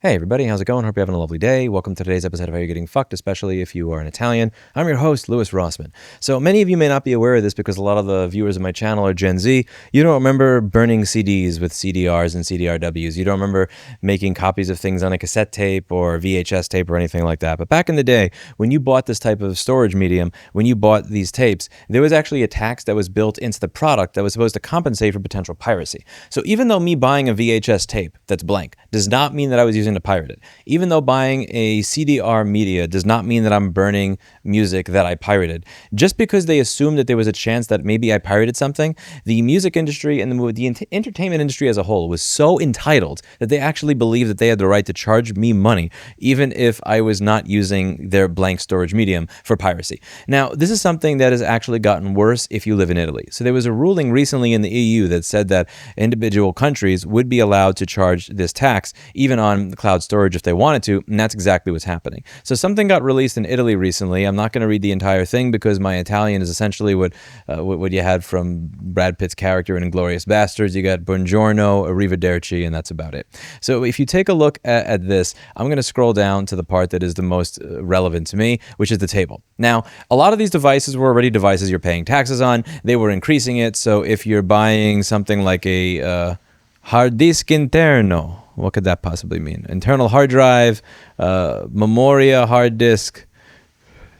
Hey everybody, how's it going? Hope you're having a lovely day. Welcome to today's episode of How You're Getting Fucked, especially if you are an Italian. I'm your host, Louis Rossman. So many of you may not be aware of this because a lot of the viewers of my channel are Gen Z. You don't remember burning CDs with CDRs and CDRWs. You don't remember making copies of things on a cassette tape or VHS tape or anything like that. But back in the day, when you bought this type of storage medium, when you bought these tapes, there was actually a tax that was built into the product that was supposed to compensate for potential piracy. So even though me buying a VHS tape that's blank does not mean that I was using to pirate it. Even though buying a CDR media does not mean that I'm burning music that I pirated. Just because they assumed that there was a chance that maybe I pirated something, the music industry and the entertainment industry as a whole was so entitled that they actually believed that they had the right to charge me money, even if I was not using their blank storage medium for piracy. Now, this is something that has actually gotten worse if you live in Italy. So there was a ruling recently in the EU that said that individual countries would be allowed to charge this tax, even on cloud storage if they wanted to, and that's exactly what's happening. So something got released in Italy recently. I'm not going to read the entire thing because my Italian is essentially what you had from Brad Pitt's character in Inglourious Basterds. You got buongiorno, arrivederci, and that's about it. So if you take a look at this, I'm going to scroll down to the part that is the most relevant to me, which is the table. Now, a lot of these devices were already devices you're paying taxes on. They were increasing it. So if you're buying something like a hard disk interno, what could that possibly mean? Internal hard drive, memoria hard disk,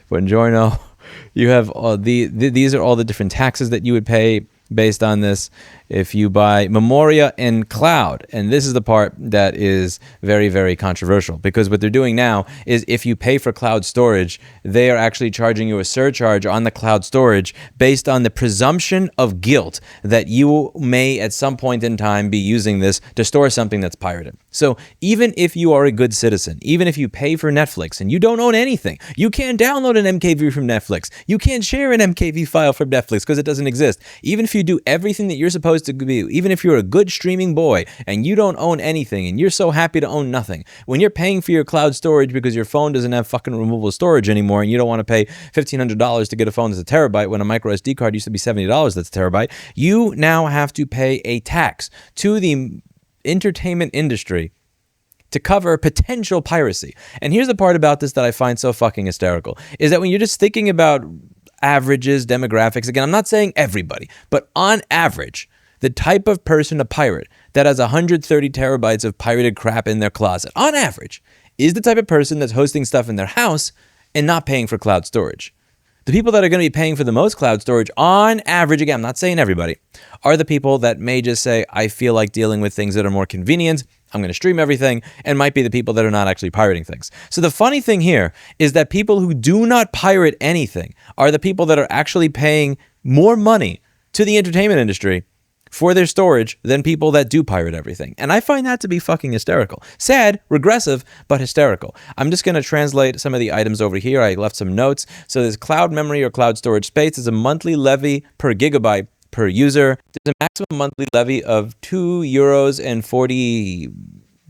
buongiorno. You have all these are all the different taxes that you would pay based on this. If you buy memoria and cloud, and this is the part that is very, very controversial, because what they're doing now is if you pay for cloud storage, they are actually charging you a surcharge on the cloud storage based on the presumption of guilt that you may at some point in time be using this to store something that's pirated. So even if you are a good citizen, even if you pay for Netflix and you don't own anything, you can't download an MKV from Netflix. You can't share an MKV file from Netflix because it doesn't exist. Even if you do everything that you're supposed to be, even if you're a good streaming boy and you don't own anything and you're so happy to own nothing, when you're paying for your cloud storage because your phone doesn't have fucking removable storage anymore and you don't want to pay $1,500 to get a phone that's a terabyte when a micro SD card used to be $70 that's a terabyte, you now have to pay a tax to the entertainment industry to cover potential piracy. And here's the part about this that I find so fucking hysterical, is that when you're just thinking about averages, demographics, again, I'm not saying everybody, but on average, the type of person, a pirate, that has 130 terabytes of pirated crap in their closet, on average, is the type of person that's hosting stuff in their house and not paying for cloud storage. The people that are going to be paying for the most cloud storage, on average, again, I'm not saying everybody, are the people that may just say, I feel like dealing with things that are more convenient, I'm going to stream everything, and might be the people that are not actually pirating things. So the funny thing here is that people who do not pirate anything are the people that are actually paying more money to the entertainment industry for their storage than people that do pirate everything. And I find that to be fucking hysterical. Sad, regressive, but hysterical. I'm just going to translate some of the items over here. I left some notes. So there's cloud memory or cloud storage space. There's a monthly levy per gigabyte per user. There's a maximum monthly levy of €2.40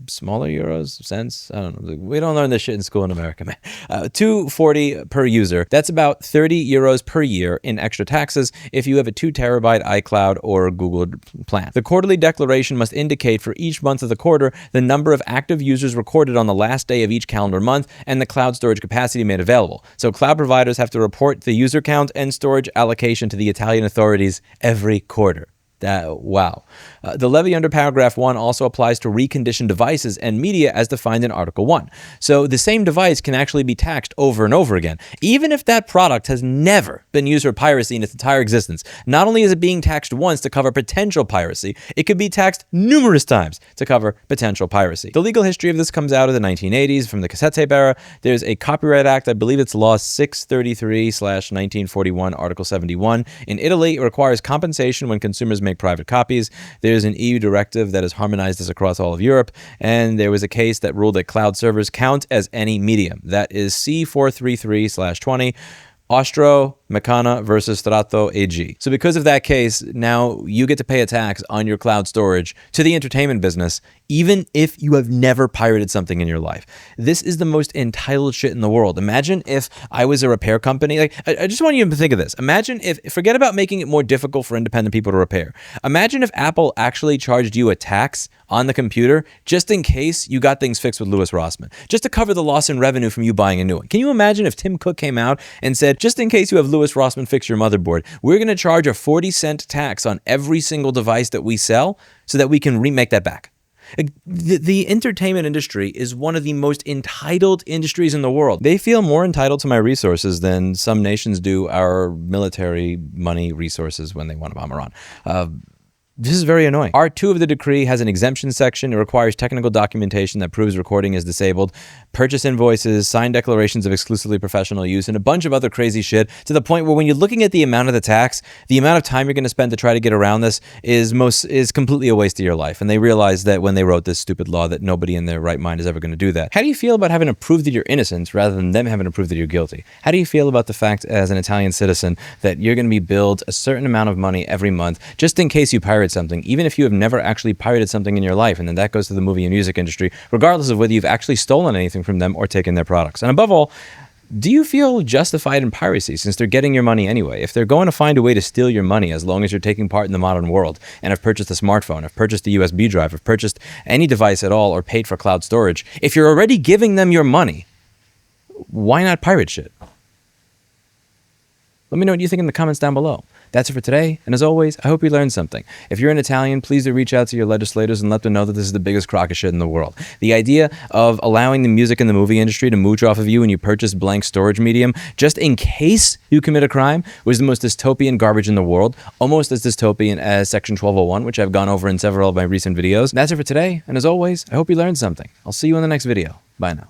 smaller euros, cents. I don't know. We don't learn this shit in school in America, man. $2.40 per user. That's about 30 euros per year in extra taxes if you have a 2 terabyte iCloud or Google plan. The quarterly declaration must indicate for each month of the quarter the number of active users recorded on the last day of each calendar month and the cloud storage capacity made available. So cloud providers have to report the user count and storage allocation to the Italian authorities every quarter. Wow. The levy under paragraph 1 also applies to reconditioned devices and media as defined in Article 1. So the same device can actually be taxed over and over again, even if that product has never been used for piracy in its entire existence. Not only is it being taxed once to cover potential piracy, it could be taxed numerous times to cover potential piracy. The legal history of this comes out of the 1980s from the cassette tape era. There's a Copyright Act, I believe it's Law 633/1941, Article 71. In Italy, it requires compensation when consumers make private copies. There's an EU directive that has harmonized this across all of Europe, and there was a case that ruled that cloud servers count as any medium. That is C433/20, Ostro Meccana versus Strato AG. So because of that case, now you get to pay a tax on your cloud storage to the entertainment business, even if you have never pirated something in your life. This is the most entitled shit in the world. Imagine if I was a repair company. Like, I just want you to think of this. Imagine if, forget about making it more difficult for independent people to repair. Imagine if Apple actually charged you a tax on the computer just in case you got things fixed with Louis Rossmann, just to cover the loss in revenue from you buying a new one. Can you imagine if Tim Cook came out and said, just in case you have Louis Rossmann fix your motherboard, we're going to charge a 40-cent tax on every single device that we sell so that we can remake that back? The entertainment industry is one of the most entitled industries in the world. They feel more entitled to my resources than some nations do our military money resources when they want to bomb Iran. This is very annoying. Part 2 of the decree has an exemption section. It requires technical documentation that proves recording is disabled, purchase invoices, signed declarations of exclusively professional use, and a bunch of other crazy shit, to the point where when you're looking at the amount of the tax, the amount of time you're going to spend to try to get around this is completely a waste of your life. And they realized that when they wrote this stupid law that nobody in their right mind is ever going to do that. How do you feel about having to prove that you're innocent rather than them having to prove that you're guilty? How do you feel about the fact as an Italian citizen that you're going to be billed a certain amount of money every month just in case you pirate something, even if you have never actually pirated something in your life? And then that goes to the movie and music industry, regardless of whether you've actually stolen anything from them or taken their products. And above all, do you feel justified in piracy since they're getting your money anyway? If they're going to find a way to steal your money as long as you're taking part in the modern world and have purchased a smartphone, have purchased a USB drive, have purchased any device at all or paid for cloud storage, if you're already giving them your money, why not pirate shit? Let me know what you think in the comments down below. That's it for today, and as always, I hope you learned something. If you're an Italian, please do reach out to your legislators and let them know that this is the biggest crock of shit in the world. The idea of allowing the music and the movie industry to mooch off of you when you purchase blank storage medium, just in case you commit a crime, was the most dystopian garbage in the world, almost as dystopian as Section 1201, which I've gone over in several of my recent videos. That's it for today, and as always, I hope you learned something. I'll see you in the next video. Bye now.